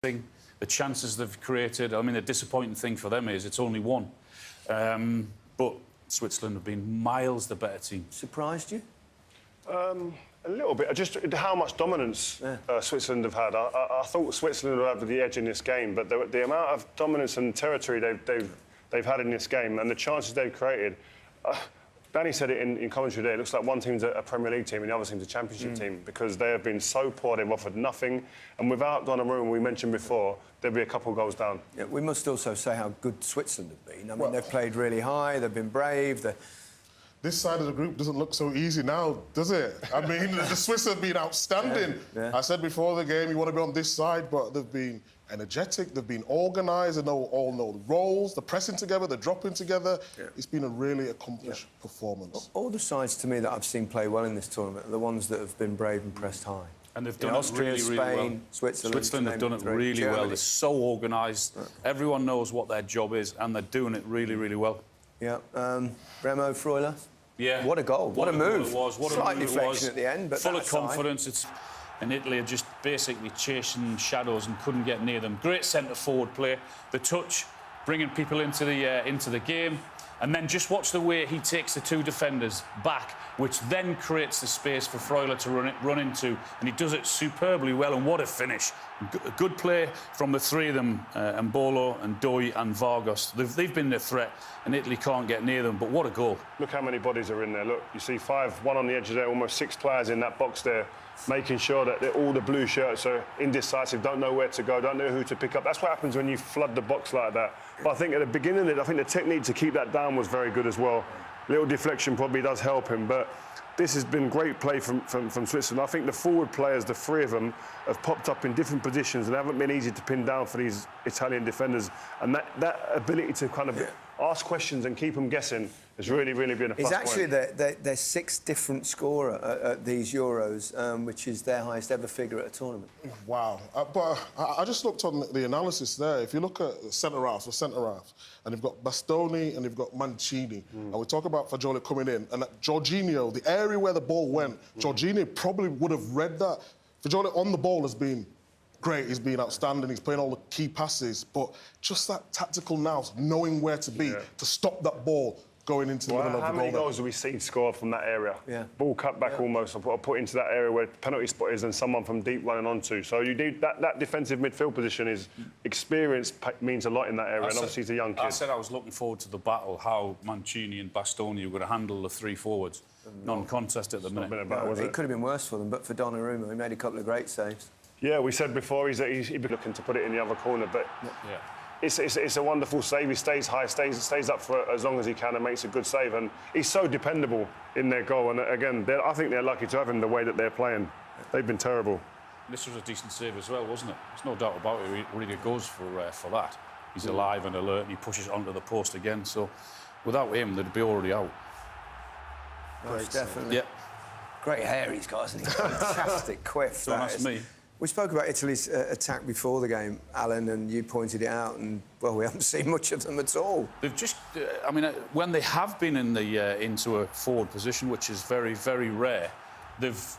thing, the chances they've created. I mean, the disappointing thing for them is it's only one. But Switzerland have been miles the better team. Surprised you? A little bit. Just how much dominance Switzerland have had. I thought Switzerland would have the edge in this game, but the amount of dominance and territory they've had in this game and the chances they've created. Danny said it in commentary today. It looks like one team's a Premier League team and the other team's a Championship team because they have been so poor. They've offered nothing, and without Donnarumma, we mentioned before, there'll be a couple of goals down. Yeah, we must also say how good Switzerland have been. I mean, they've played really high. They've been brave. This side of the group doesn't look so easy now, does it? I mean, the Swiss have been outstanding. Yeah. I said before the game, you want to be on this side, but they've been energetic, they've been organised, they all know the roles, the pressing together, the dropping together. Yeah. It's been a really accomplished performance. All the sides, to me, that I've seen play well in this tournament are the ones that have been brave and pressed high. And they've done it Austria, really, really Spain, well. Switzerland have done it really well. They're so organised. Everyone knows what their job is, and they're doing it really, really well. Yeah. Remo Freuler. Yeah. What a goal. What a move. It was. What Slight a move deflection it was. at the end, but full of confidence. And Italy are just basically chasing shadows and couldn't get near them. Great centre-forward play. The touch, bringing people into the game. And then just watch the way he takes the two defenders back, which then creates the space for Freuler to run into. And he does it superbly well, and what a finish. A good play from the three of them, Mbolo and Doi and Vargas. They've been the threat, and Italy can't get near them, but what a goal. Look how many bodies are in there. Look, you see one on the edge of there, almost 6 players in that box there, making sure that all the blue shirts are indecisive, don't know where to go, don't know who to pick up. That's what happens when you flood the box like that. But I think at the beginning, I think the technique to keep that down was very good as well. Little deflection probably does help him, but this has been great play from Switzerland. I think the forward players, the three of them, have popped up in different positions and haven't been easy to pin down for these Italian defenders. And that ability to kind of ask questions and keep them guessing has really, really been a plus point. He's actually their sixth different scorer at these Euros, which is their highest ever figure at a tournament. Wow. But I just looked on the analysis there. If you look at centre-halves, and you've got Bastoni and you've got Mancini, and we talk about Fagioli coming in, and Jorginho, the area where the ball went, Jorginho probably would have read that. Fagioli on the ball has been great, he's been outstanding, he's playing all the key passes, but just that tactical nous, knowing where to be, to stop that ball going into the middle of the goal. How many goals have we seen scored from that area? Yeah. Ball cut back almost, or put into that area where the penalty spot is and someone from deep running onto. So you need that defensive midfield position is experience means a lot in that area, and obviously he's a young kid. I said I was looking forward to the battle, how Mancini and Bastoni were going to handle the three forwards. Non-contest at the minute. It could have been worse for them, but for Donnarumma, he made a couple of great saves. Yeah, we said before he'd be looking to put it in the other corner, but it's a wonderful save. He stays high, stays up for as long as he can and makes a good save. And he's so dependable in their goal. And again, I think they're lucky to have him the way that they're playing. They've been terrible. This was a decent save as well, wasn't it? There's no doubt about it. He really goes for that. He's alive and alert, and he pushes it onto the post again. So without him, they'd be already out. Most definitely. Yeah. Great hair he's got, hasn't he? Fantastic quiff. Don't ask me. We spoke about Italy's attack before the game, Alan, and you pointed it out, and, well, we haven't seen much of them at all. They've just... I mean, when they have been in into a forward position, which is very, very rare, they've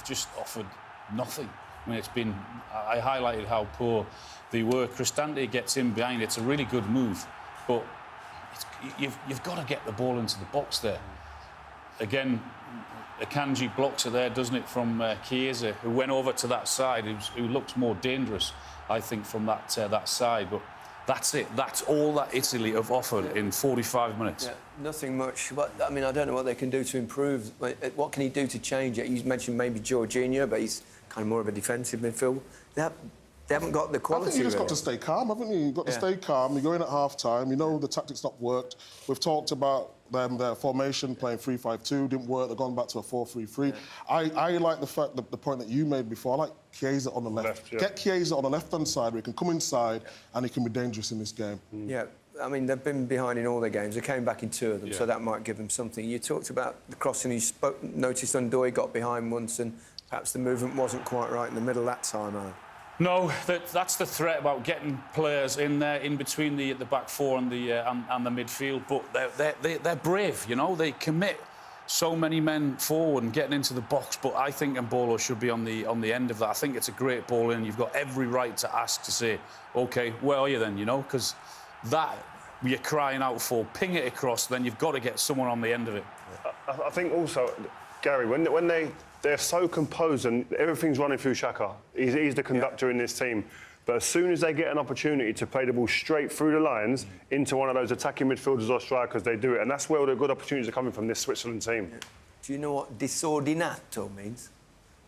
just offered nothing. I mean, it's been... I highlighted how poor they were. Cristante gets in behind. It's a really good move, but you've got to get the ball into the box there. Again... Akanji blocks it there, doesn't it, from Chiesa, who went over to that side, who looks more dangerous, I think, from that side. But that's it. That's all that Italy have offered in 45 minutes. Yeah, nothing much. But, I mean, I don't know what they can do to improve. What can he do to change it? You mentioned maybe Jorginho, but he's kind of more of a defensive midfielder. They haven't got the quality. I think you just got to stay calm, haven't you? You've got to stay calm. You're going at half-time. You know the tactics not worked. We've talked about their formation, playing 3-5-2, didn't work. They've gone back to a 4-3-3. Yeah. I like the point that you made before. I like Chiesa on the left. Get Chiesa on the left-hand side where he can come inside and he can be dangerous in this game. Yeah, I mean, they've been behind in all their games. They came back in 2 of them, so that might give them something. You talked about the crossing. You noticed Undoi got behind once and perhaps the movement wasn't quite right in the middle that time, Alan. No, that's the threat about getting players in there, in between the back four and the midfield. But they're brave, you know. They commit so many men forward and getting into the box, but I think Mbolo should be on the end of that. I think it's a great ball in. You've got every right to ask to say, OK, where are you then, you know? Because that you're crying out for, ping it across, then you've got to get someone on the end of it. I think also, Gary, when they're so composed and everything's running through Xhaka, he's the conductor in this team. But as soon as they get an opportunity to play the ball straight through the lines into one of those attacking midfielders or strikers, they do it. And that's where all the good opportunities are coming from this Switzerland team. Do you know what disordinato means?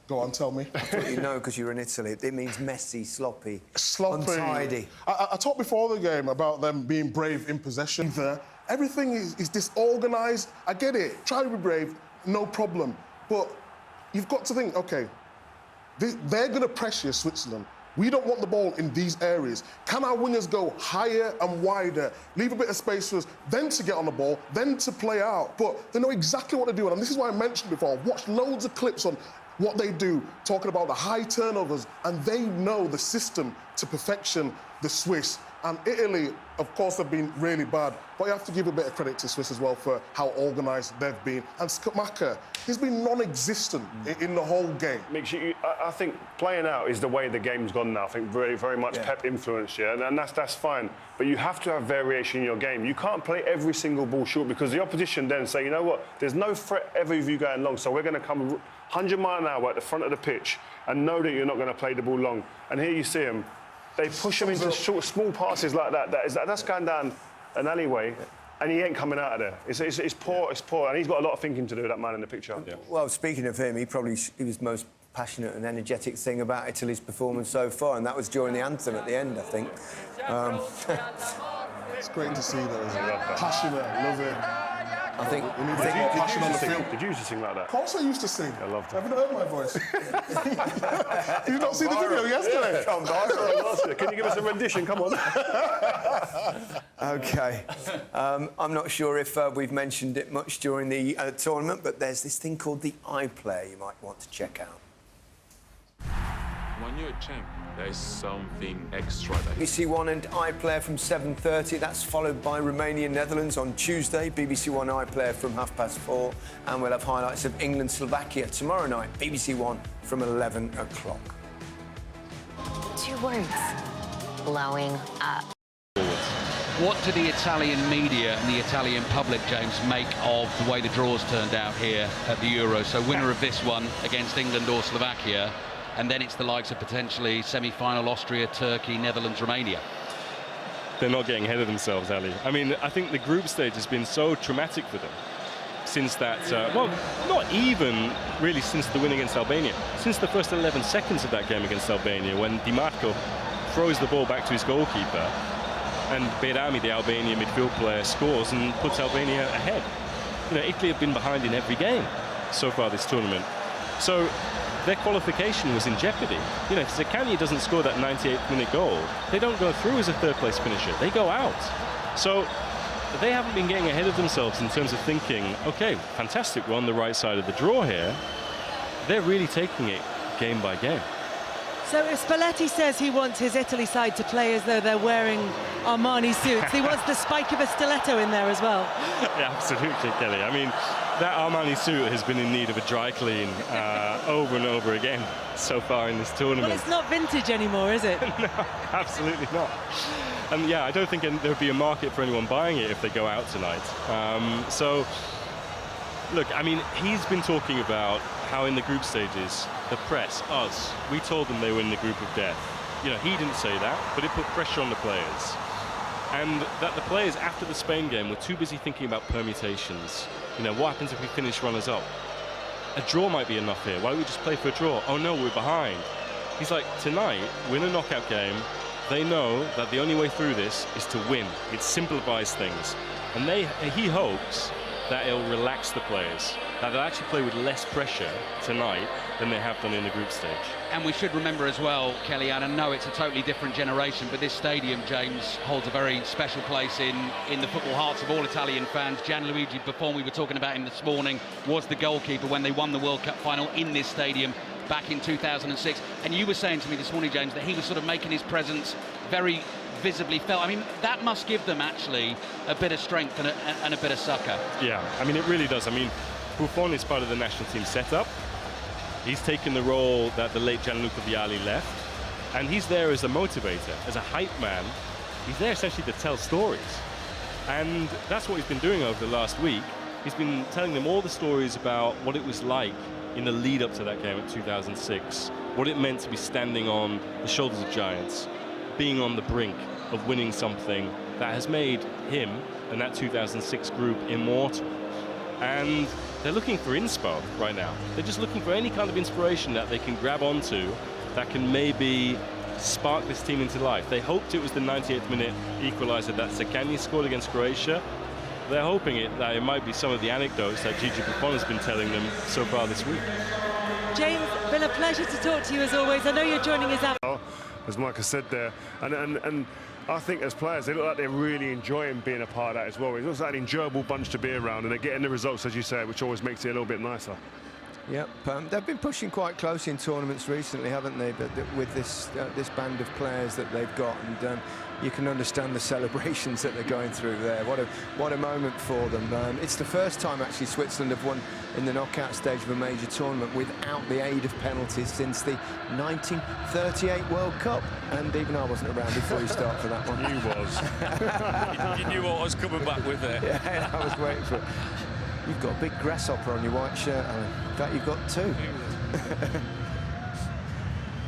Go on, tell me. I thought you know because you're in Italy. It means messy, sloppy, Sloppy. untidy. I talked before the game about them being brave in possession. Everything is disorganised. I get it. Try to be brave, no problem. But you've got to think, OK, they're going to pressure Switzerland. We don't want the ball in these areas. Can our wingers go higher and wider, leave a bit of space for us, then to get on the ball, then to play out? But they know exactly what they're doing. And this is why I mentioned before, I've watched loads of clips on what they do, talking about the high turnovers, and they know the system to perfection, the Swiss. And Italy, of course, have been really bad, but you have to give a bit of credit to Swiss as well for how organised they've been. And Scamacca, he's been non-existent in the whole game. I think playing out is the way the game's gone now. I think very, very much Pep influence, and that's fine. But you have to have variation in your game. You can't play every single ball short because the opposition then say, you know what, there's no threat ever of you going long, so we're going to come 100 mile an hour at the front of the pitch and know that you're not going to play the ball long. And here you see them. They push him into short, small passes like that. That's going down an alleyway, and he ain't coming out of there. It's poor. It's poor, and he's got a lot of thinking to do. That man in the picture. Yeah. Well, speaking of him, he was most passionate and energetic thing about Italy's performance so far, and that was during the anthem at the end, I think. It's great to see that. Passionate, love it. I think. Did you used to sing like that? Of course I used to sing. I loved it. Haven't heard my voice. Did you not see the video yesterday? Yeah. Can you give us a rendition? Come on. OK. I'm not sure if we've mentioned it much during the tournament, but there's this thing called the iPlayer you might want to check out. When you're a champ, there's something extra. BBC One and iPlayer from 7:30. That's followed by Romania-Netherlands on Tuesday. BBC One iPlayer from 4:30. And we'll have highlights of England-Slovakia tomorrow night. BBC One from 11 o'clock. 2 words. Blowing up. What do the Italian media and the Italian public, James, make of the way the draws turned out here at the Euro? So winner of this one against England or Slovakia, and then it's the likes of potentially semi-final Austria, Turkey, Netherlands, Romania. They're not getting ahead of themselves, Ali. I mean, I think the group stage has been so traumatic for them since that, well, not even really since the win against Albania. Since the first 11 seconds of that game against Albania, when Di Marco throws the ball back to his goalkeeper, and Behrami, the Albanian midfield player, scores and puts Albania ahead. You know, Italy have been behind in every game so far this tournament. So their qualification was in jeopardy. You know, if Zaccagni doesn't score that 98th minute goal, they don't go through as a third-place finisher. They go out. So they haven't been getting ahead of themselves in terms of thinking, OK, fantastic, we're on the right side of the draw here. They're really taking it game by game. So if Spalletti says he wants his Italy side to play as though they're wearing Armani suits, he wants the spike of a stiletto in there as well. Yeah, absolutely, Kelly. I mean, that Armani suit has been in need of a dry clean over and over again so far in this tournament. Well, it's not vintage anymore, is it? No, absolutely not. And yeah, I don't think there would be a market for anyone buying it if they go out tonight. So, look, I mean, he's been talking about how in the group stages, the press, us, we told them they were in the group of death. You know, he didn't say that, but it put pressure on the players. And that the players, after the Spain game, were too busy thinking about permutations. You know, what happens if we finish runners-up? A draw might be enough here. Why don't we just play for a draw? Oh, no, we're behind. He's like, tonight, win a knockout game. They know that the only way through this is to win. It simplifies things. And he hopes that it'll relax the players, that they'll actually play with less pressure tonight than they have done in the group stage. And we should remember as well, Kelly, and I know it's a totally different generation, but this stadium, James, holds a very special place in the football hearts of all Italian fans. Gianluigi Buffon, we were talking about him this morning, was the goalkeeper when they won the World Cup final in this stadium back in 2006. And you were saying to me this morning, James, that he was sort of making his presence very visibly felt. I mean, that must give them actually a bit of strength and a bit of succor. Yeah, I mean, it really does. I mean, Buffon is part of the national team setup. He's taken the role that the late Gianluca Vialli left, and he's there as a motivator, as a hype man. He's there essentially to tell stories. And that's what he's been doing over the last week. He's been telling them all the stories about what it was like in the lead up to that game in 2006, what it meant to be standing on the shoulders of giants, being on the brink of winning something that has made him and that 2006 group immortal. And they're looking for inspo right now. They're just looking for any kind of inspiration that they can grab onto that can maybe spark this team into life. They hoped it was the 98th minute equalizer that Zaccagni scored against Croatia. They're hoping that it might be some of the anecdotes that Gigi Buffon has been telling them so far this week. James, been a pleasure to talk to you as always. I know you're joining us out. As Micah said there, and I think as players they look like they're really enjoying being a part of that as well. It looks like an enjoyable bunch to be around, and they're getting the results, as you say, which always makes it a little bit nicer. Yep, they've been pushing quite close in tournaments recently, haven't they? But with this this band of players that they've got, and you can understand the celebrations that they're going through there. What a moment for them. It's the first time actually Switzerland have won in the knockout stage of a major tournament without the aid of penalties since the 1938 World Cup. And even I wasn't around before you start for that one. You was. You knew what I was coming back with there. Yeah, I was waiting for it. You've got a big grasshopper on your white shirt, Alan. In fact, you've got two.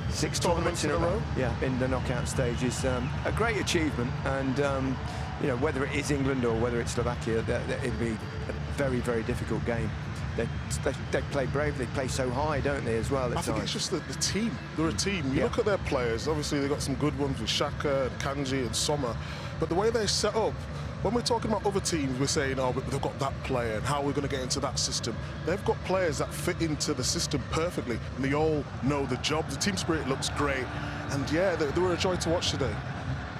6 tournaments in a row. Yeah, in the knockout stages. A great achievement, and you know, whether it is England or whether it's Slovakia, it'd be a very, very difficult game. They play brave. They play so high, don't they, as well? I think it's just the team. They're a team. You look at their players. Obviously, they've got some good ones with Xhaka, and Kanji, and Sommer. But the way they're set up, when we're talking about other teams, we're saying, oh, they've got that player, and how we're going to get into that system. They've got players that fit into the system perfectly, and they all know the job. The team spirit looks great, and yeah, they were a joy to watch today.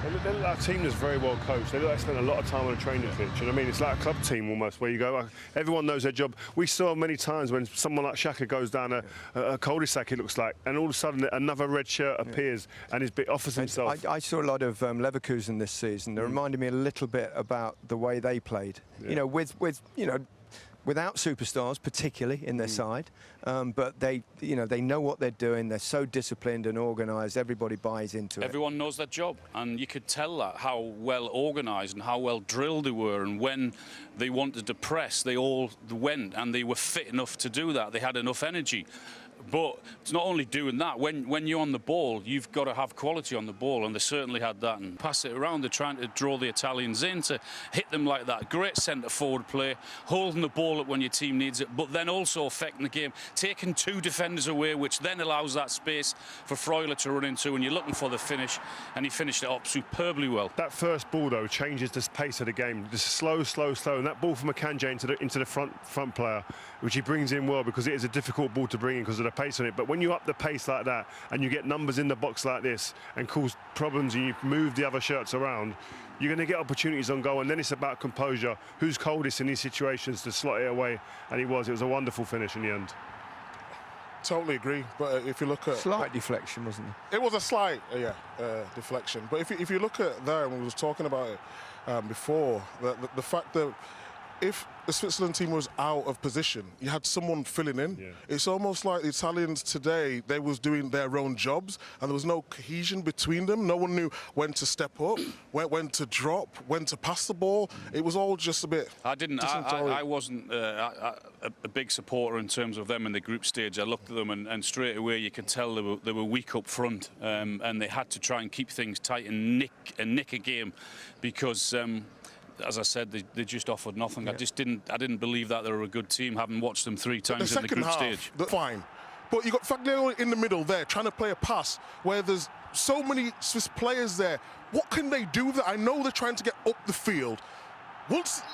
They look like a team that's very well coached. They look like they spend a lot of time on a training pitch. You know what I mean? It's like a club team almost, where you go, everyone knows their job. We saw many times when someone like Xhaka goes down a cul-de-sac, it looks like, and all of a sudden another red shirt appears and offers himself. I saw a lot of Leverkusen this season. They reminded me a little bit about the way they played. You know, with you know, without superstars, particularly in their side, but they know what they're doing. They're so disciplined and organised. Everybody buys into it. Everyone knows their job, and you could tell that how well organised and how well drilled they were. And when they wanted to press, they all went, and they were fit enough to do that. They had enough energy. But it's not only doing that. When you're on the ball, you've got to have quality on the ball, and they certainly had that. And pass it around, they're trying to draw the Italians in, to hit them like that. Great centre-forward play, holding the ball up when your team needs it, but then also affecting the game, taking 2 defenders away, which then allows that space for Freuler to run into, and you're looking for the finish, and he finished it up superbly well. That first ball, though, changes the pace of the game. Just slow, and that ball from Akanji into the front player, which he brings in well, because it is a difficult ball to bring in because of the pace on it. But when you up the pace like that and you get numbers in the box like this and cause problems and you move the other shirts around, you're going to get opportunities on goal, and then it's about composure. Who's coldest in these situations to slot it away? And it was a wonderful finish in the end. Totally agree. But if you look at Slight deflection, wasn't it? It was a slight, deflection. But if you look at there, and we was talking about it before, the fact that if the Switzerland team was out of position, you had someone filling in. Yeah. It's almost like the Italians today, they was doing their own jobs, and there was no cohesion between them. No one knew when to step up, when to drop, when to pass the ball. It was all just a bit... I wasn't a big supporter in terms of them in the group stage. I looked at them and straight away you could tell they were weak up front, and they had to try and keep things tight and nick a game, because as I said, they just offered nothing. Yeah. I didn't believe that they were a good team, having watched them 3 times in the group stage. Fine, but you got Fagioli in the middle there trying to play a pass where there's so many Swiss players there. What can they do there? I know they're trying to get up the field.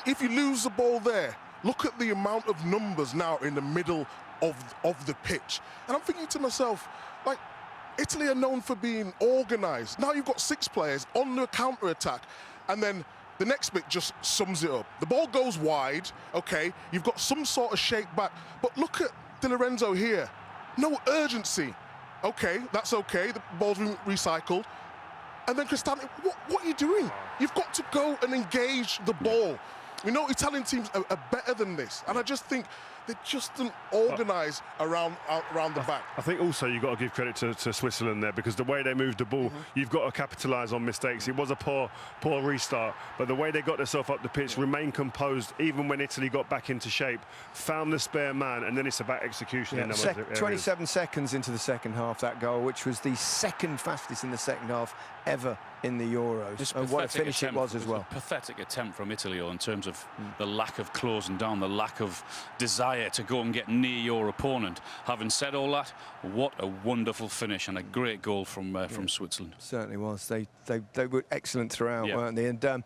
If you lose the ball there, look at the amount of numbers now in the middle of the pitch. And I'm thinking to myself, like, Italy are known for being organised. Now you've got 6 players on the counter-attack, and then the next bit just sums it up. The ball goes wide, okay, you've got some sort of shake back, but look at Di Lorenzo here. No urgency. Okay, that's okay, the ball's been recycled. And then Cristante, what are you doing? You've got to go and engage the ball. We know Italian teams are better than this, and I just think they just didn't organise around the back. I think also you've got to give credit to Switzerland there, because the way they moved the ball, you've got to capitalise on mistakes. It was a poor restart, but the way they got themselves up the pitch, remained composed, even when Italy got back into shape, found the spare man, and then it's about execution in those areas. 27 seconds into the second half, that goal, which was the second fastest in the second half ever in the Euros. And what a finish it was as well. A pathetic attempt from Italy in terms of the lack of closing down, the lack of desire to go and get near your opponent. Having said all that, what a wonderful finish and a great goal from Switzerland. Certainly was. They were excellent throughout, weren't they? And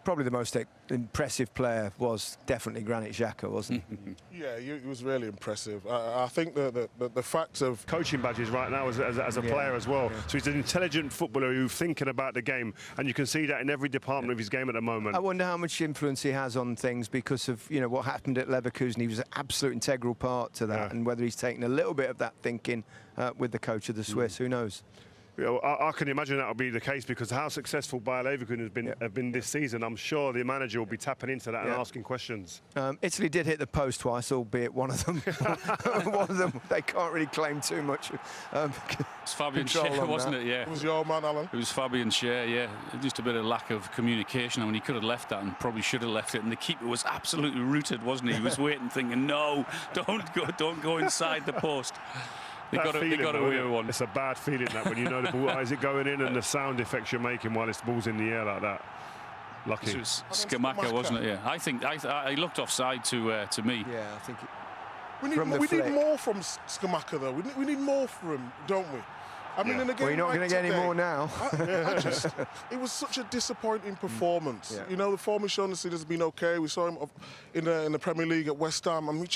probably the most impressive player was definitely Granit Xhaka, wasn't he? Yeah, he was really impressive. I think the fact of coaching badges right now as a player as well. So he's an intelligent footballer who's thinking about the game, and you can see that in every department of his game at the moment. I wonder how much influence he has on things because of what happened at Leverkusen. He was an absolute integral part to that, and whether he's taken a little bit of that thinking with the coach of the Swiss, who knows? I can imagine that will be the case, because how successful Bayer Leverkusen have been this season, I'm sure the manager will be tapping into that and asking questions. Italy did hit the post twice, albeit one of them they can't really claim too much. It's Fabian Schär, wasn't it? Yeah. It was your man, Alan. It was Fabian Schär, yeah. Just a bit of lack of communication. I mean, he could have left that and probably should have left it. And the keeper was absolutely rooted, wasn't he? He was waiting, thinking, no, don't go inside the post. They got away with one. It's a bad feeling that when you know the ball, is it going in, and the sound effects you're making while this ball's in the air like that. Lucky. It was Scamacca, wasn't it? Yeah. I think I looked offside to me. Yeah, I think we need more from Scamacca, though. We need more from him, don't we? I mean, in a game you're not going to get any more now. It was such a disappointing performance. You know, the form he's shown this season has been okay. We saw him in the Premier League at West Ham, and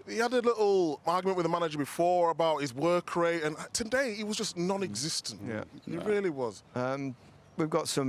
he had a little argument with the manager before about his work rate, and today he was just non-existent. Yeah, he really was. We've got some